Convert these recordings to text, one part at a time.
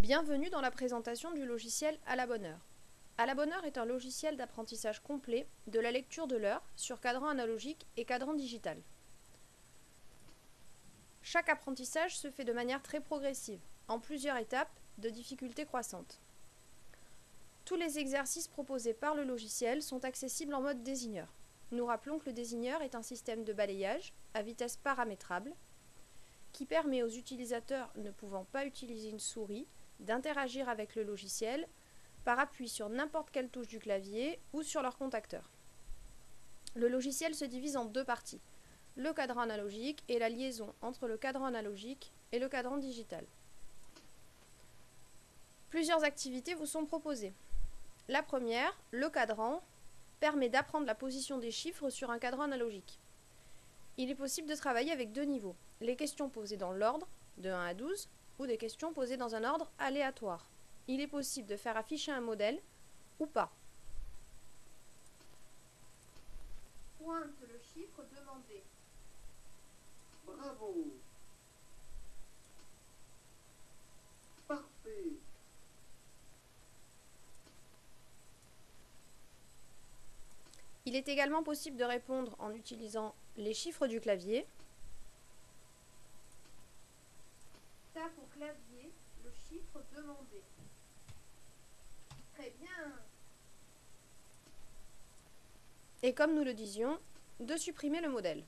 Bienvenue dans la présentation du logiciel À la bonne heure. À la bonne heure est un logiciel d'apprentissage complet de la lecture de l'heure sur cadran analogique et cadran digital. Chaque apprentissage se fait de manière très progressive, en plusieurs étapes de difficulté croissante. Tous les exercices proposés par le logiciel sont accessibles en mode désigneur. Nous rappelons que le désigneur est un système de balayage à vitesse paramétrable qui permet aux utilisateurs ne pouvant pas utiliser une souris d'interagir avec le logiciel par appui sur n'importe quelle touche du clavier ou sur leur contacteur. Le logiciel se divise en deux parties, le cadran analogique et la liaison entre le cadran analogique et le cadran digital. Plusieurs activités vous sont proposées. La première, le cadran, permet d'apprendre la position des chiffres sur un cadran analogique. Il est possible de travailler avec deux niveaux, les questions posées dans l'ordre, de 1 à 12, ou des questions posées dans un ordre aléatoire. Il est possible de faire afficher un modèle ou pas. Pointe le chiffre demandé. Bravo. Parfait. Il est également possible de répondre en utilisant les chiffres du clavier. Tape au clavier le chiffre demandé. Très bien. Et comme nous le disions, de supprimer le modèle.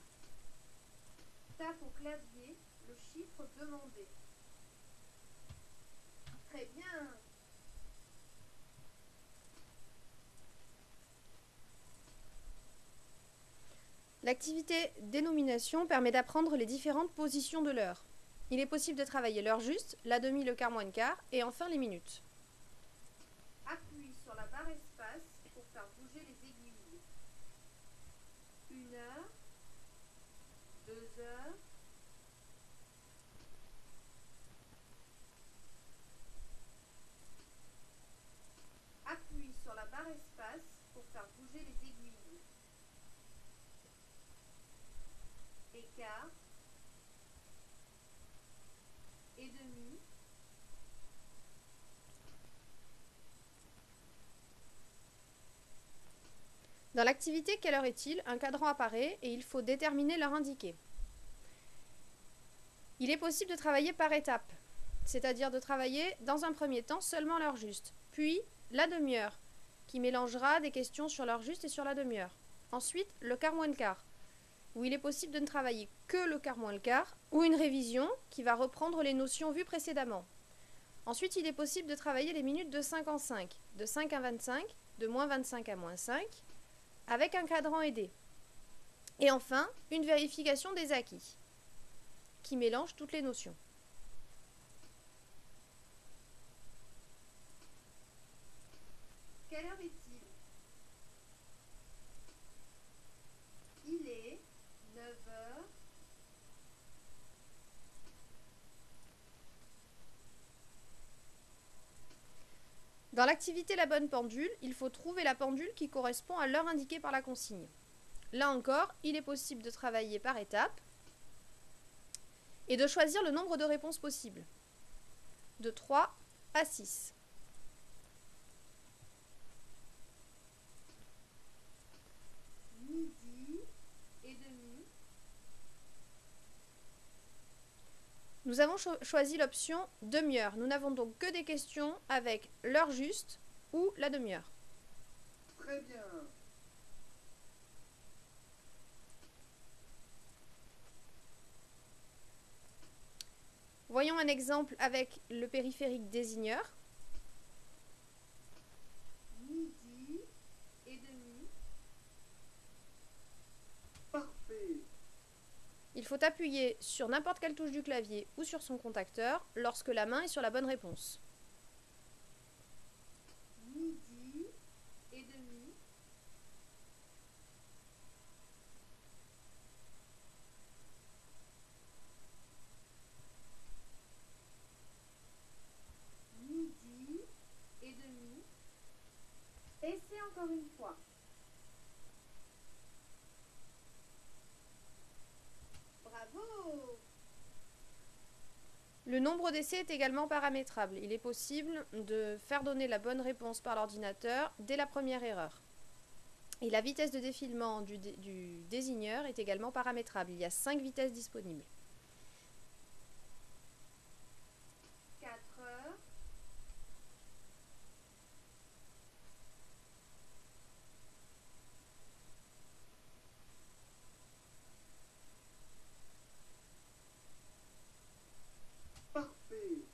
Tape au clavier le chiffre demandé. Très bien. L'activité dénomination permet d'apprendre les différentes positions de l'heure. Il est possible de travailler l'heure juste, la demi, le quart, moins le quart, et enfin les minutes. Appuie sur la barre espace pour faire bouger les aiguilles. 1 heure, 2 heures, appuie sur la barre espace pour faire bouger les aiguilles. Quart et demi. Dans l'activité Quelle heure est-il, un cadran apparaît et il faut déterminer l'heure indiquée. Il est possible de travailler par étapes, c'est-à-dire de travailler dans un premier temps seulement l'heure juste, puis la demi-heure, qui mélangera des questions sur l'heure juste et sur la demi-heure. Ensuite, le quart moins le quart, où il est possible de ne travailler que le quart moins le quart, ou une révision qui va reprendre les notions vues précédemment. Ensuite, il est possible de travailler les minutes de 5 en 5, de 5 à 25, de moins 25 à moins 5, avec un cadran aidé. Et enfin, une vérification des acquis, qui mélange toutes les notions. Quelle heure est-il? Il est 9 heures. Dans l'activité La bonne pendule, il faut trouver la pendule qui correspond à l'heure indiquée par la consigne. Là encore, il est possible de travailler par étapes et de choisir le nombre de réponses possibles, de 3 à 6. Midi et demi. Nous avons choisi l'option demi-heure. Nous n'avons donc que des questions avec l'heure juste ou la demi-heure. Très bien. Voyons un exemple avec le périphérique désigneur. Midi et demi. Parfait. Il faut appuyer sur n'importe quelle touche du clavier ou sur son contacteur lorsque la main est sur la bonne réponse. Midi et demi. Midi et demi. Essayez encore une fois. Bravo! Le nombre d'essais est également paramétrable. Il est possible de faire donner la bonne réponse par l'ordinateur dès la première erreur. Et la vitesse de défilement du désigneur est également paramétrable. Il y a 5 vitesses disponibles. 4 heures. Parfait.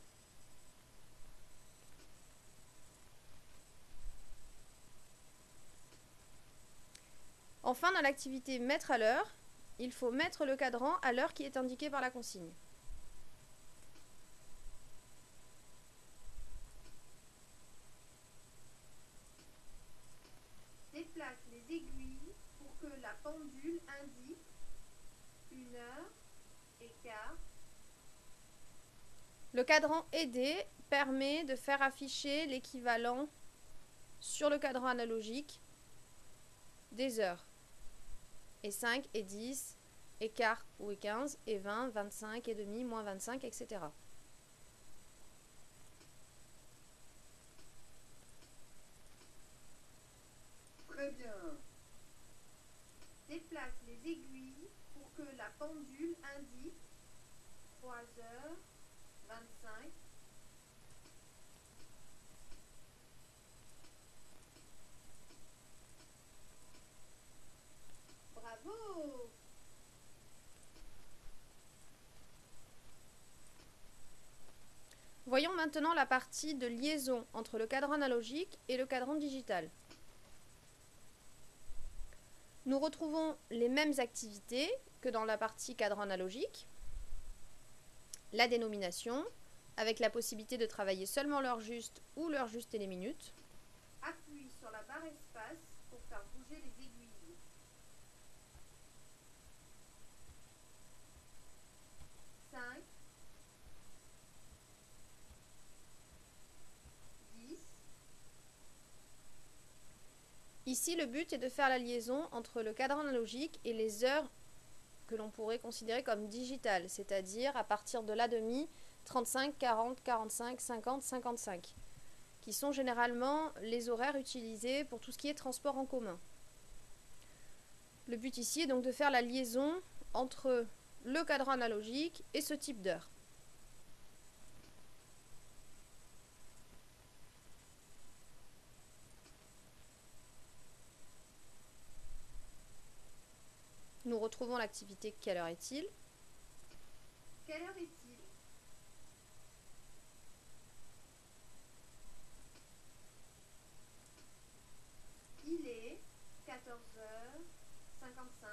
Enfin, dans l'activité mettre à l'heure, il faut mettre le cadran à l'heure qui est indiquée par la consigne. Déplace les aiguilles pour que la pendule indique 1h15. Le cadran aidé permet de faire afficher l'équivalent sur le cadran analogique des heures. Et 5, et 10, et quart ou et 15, et 20, 25, et demi, moins 25, etc. Très bien. Déplace les aiguilles pour que la pendule indique 3h25. Bravo! Voyons maintenant la partie de liaison entre le cadran analogique et le cadran digital. Nous retrouvons les mêmes activités que dans la partie cadran analogique. La dénomination, avec la possibilité de travailler seulement l'heure juste ou l'heure juste et les minutes. Appuie sur la barre espace pour faire bouger les aiguilles. 5, 10. Ici, le but est de faire la liaison entre le cadran analogique et les heures que l'on pourrait considérer comme digitales, c'est-à-dire à partir de la demi, 35, 40, 45, 50, 55, qui sont généralement les horaires utilisés pour tout ce qui est transport en commun. Le but ici est donc de faire la liaison entre le cadran analogique et ce type d'heure. Nous retrouvons l'activité quelle heure est-il? Quelle heure est-il? Il est 14h55.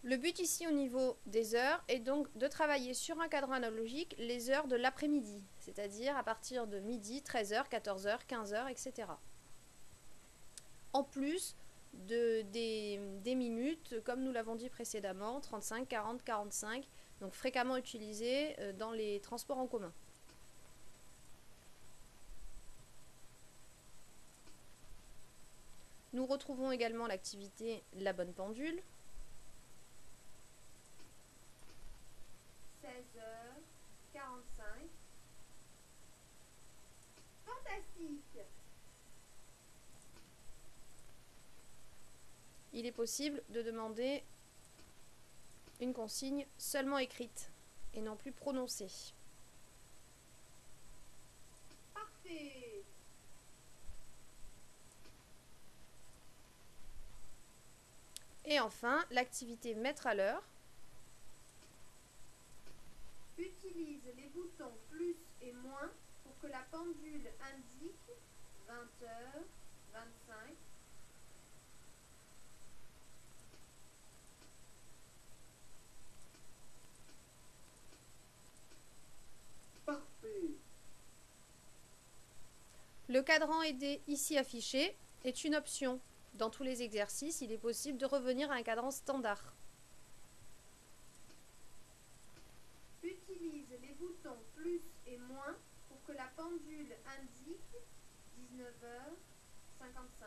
Le but ici au niveau des heures est donc de travailler sur un cadran analogique les heures de l'après-midi, c'est-à-dire à partir de midi, 13h, 14h, 15h, etc. En plus des minutes, comme nous l'avons dit précédemment, 35, 40, 45, donc fréquemment utilisées dans les transports en commun. Nous retrouvons également l'activité la bonne pendule. 16h45. Fantastique! Il est possible de demander une consigne seulement écrite et non plus prononcée. Parfait! Et enfin, l'activité mettre à l'heure. Utilise les boutons plus et moins pour que la pendule indique 20h25. Parfait. Le cadran aidé ici affiché est une option. Dans tous les exercices, il est possible de revenir à un cadran standard. Utilise les boutons plus et moins pour que la pendule indique 19h55.